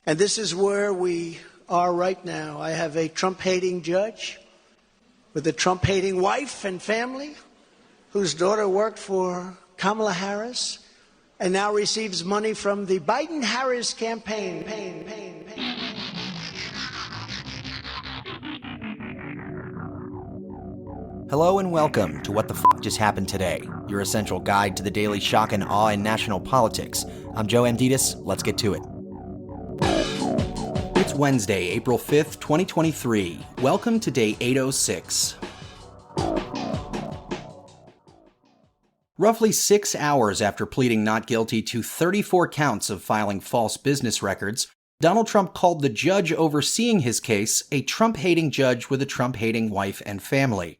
And this is where we are right now. I have a Trump-hating judge with a Trump-hating wife and family whose daughter worked for Kamala Harris and now receives money from the Biden-Harris campaign. Hello and welcome to What the F*** Just Happened Today, your essential guide to the daily shock and awe in national politics. I'm Joe Amditis. Let's get to it. It's Wednesday, April 5th, 2023. Welcome to day 806. Roughly 6 hours after pleading not guilty to 34 counts of filing false business records, Donald Trump called the judge overseeing his case a Trump-hating judge with a Trump-hating wife and family.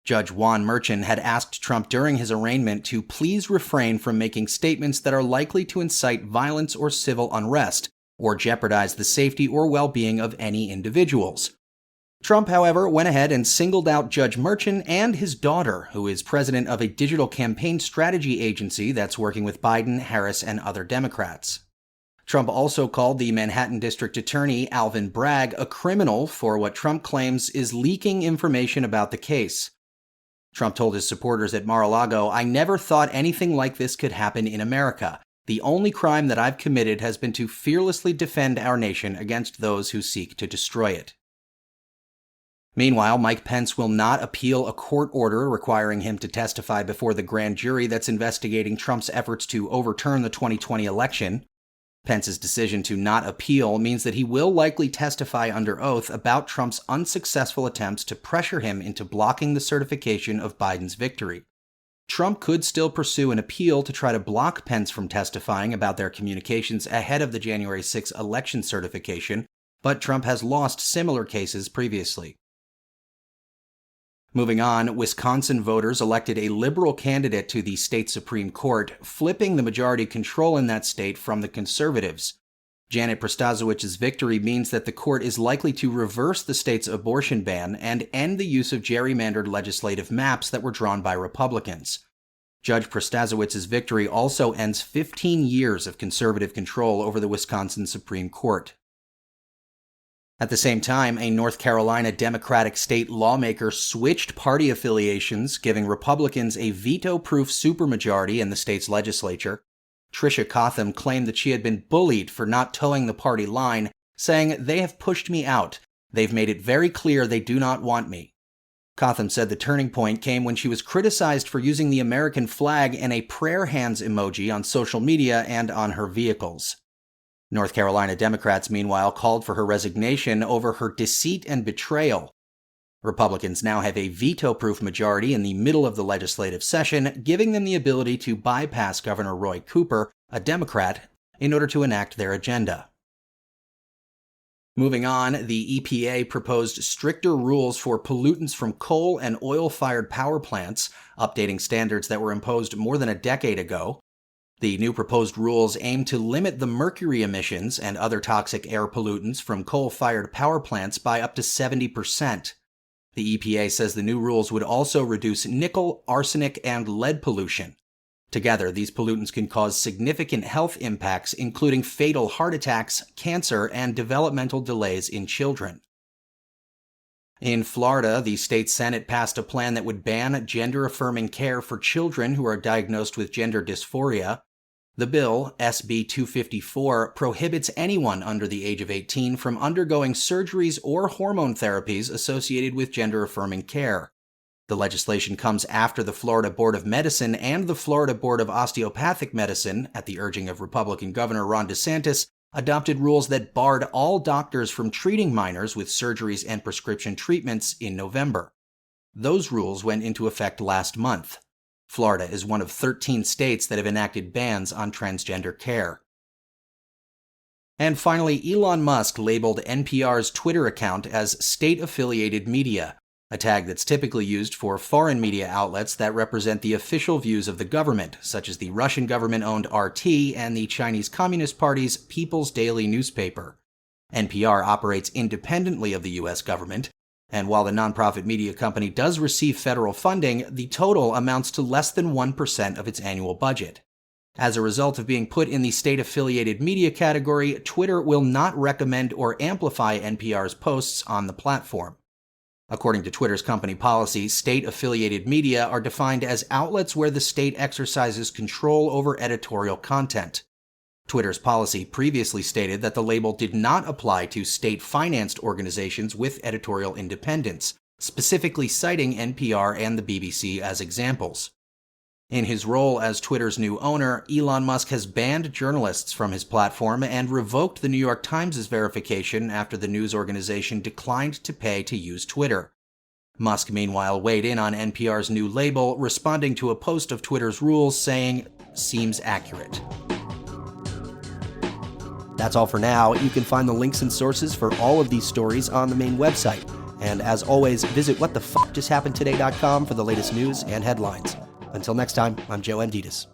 Judge Juan Merchan had asked Trump during his arraignment to please refrain from making statements that are likely to incite violence or civil unrest, or jeopardize the safety or well-being of any individuals. Trump, however, went ahead and singled out Judge Merchan and his daughter, who is president of a digital campaign strategy agency that's working with Biden, Harris, and other Democrats. Trump also called the Manhattan District Attorney, Alvin Bragg, a criminal for what Trump claims is leaking information about the case. Trump told his supporters at Mar-a-Lago, "I never thought anything like this could happen in America. The only crime that I've committed has been to fearlessly defend our nation against those who seek to destroy it." Meanwhile, Mike Pence will not appeal a court order requiring him to testify before the grand jury that's investigating Trump's efforts to overturn the 2020 election. Pence's decision to not appeal means that he will likely testify under oath about Trump's unsuccessful attempts to pressure him into blocking the certification of Biden's victory. Trump could still pursue an appeal to try to block Pence from testifying about their communications ahead of the January 6 election certification, but Trump has lost similar cases previously. Moving on, Wisconsin voters elected a liberal candidate to the state Supreme Court, flipping the majority control in that state from the conservatives. Janet Prostasewicz's victory means that the court is likely to reverse the state's abortion ban and end the use of gerrymandered legislative maps that were drawn by Republicans. Judge Prostasewicz's victory also ends 15 years of conservative control over the Wisconsin Supreme Court. At the same time, a North Carolina Democratic state lawmaker switched party affiliations, giving Republicans a veto-proof supermajority in the state's legislature. Tricia Cotham claimed that she had been bullied for not towing the party line, saying, "They have pushed me out. They've made it very clear they do not want me." Cotham said the turning point came when she was criticized for using the American flag and a prayer hands emoji on social media and on her vehicles. North Carolina Democrats, meanwhile, called for her resignation over her deceit and betrayal. Republicans now have a veto-proof majority in the middle of the legislative session, giving them the ability to bypass Governor Roy Cooper, a Democrat, in order to enact their agenda. Moving on, the EPA proposed stricter rules for pollutants from coal and oil-fired power plants, updating standards that were imposed more than a decade ago. The new proposed rules aim to limit the mercury emissions and other toxic air pollutants from coal-fired power plants by up to 70%. The EPA says the new rules would also reduce nickel, arsenic, and lead pollution. Together, these pollutants can cause significant health impacts, including fatal heart attacks, cancer, and developmental delays in children. In Florida, the state Senate passed a plan that would ban gender-affirming care for children who are diagnosed with gender dysphoria. The bill, SB 254, prohibits anyone under the age of 18 from undergoing surgeries or hormone therapies associated with gender-affirming care. The legislation comes after the Florida Board of Medicine and the Florida Board of Osteopathic Medicine, at the urging of Republican Governor Ron DeSantis, adopted rules that barred all doctors from treating minors with surgeries and prescription treatments in November. Those rules went into effect last month. Florida is one of 13 states that have enacted bans on transgender care. And finally, Elon Musk labeled NPR's Twitter account as state-affiliated media, a tag that's typically used for foreign media outlets that represent the official views of the government, such as the Russian government-owned RT and the Chinese Communist Party's People's Daily newspaper. NPR operates independently of the U.S. government, and while the nonprofit media company does receive federal funding, the total amounts to less than 1% of its annual budget. As a result of being put in the state-affiliated media category, Twitter will not recommend or amplify NPR's posts on the platform. According to Twitter's company policy, state-affiliated media are defined as outlets where the state exercises control over editorial content. Twitter's policy previously stated that the label did not apply to state-financed organizations with editorial independence, specifically citing NPR and the BBC as examples. In his role as Twitter's new owner, Elon Musk has banned journalists from his platform and revoked the New York Times' verification after the news organization declined to pay to use Twitter. Musk, meanwhile, weighed in on NPR's new label, responding to a post of Twitter's rules saying, "Seems accurate." That's all for now. You can find the links and sources for all of these stories on the main website. And as always, visit whatthefjusthappenedtoday.com for the latest news and headlines. Until next time, I'm Joe Amditis.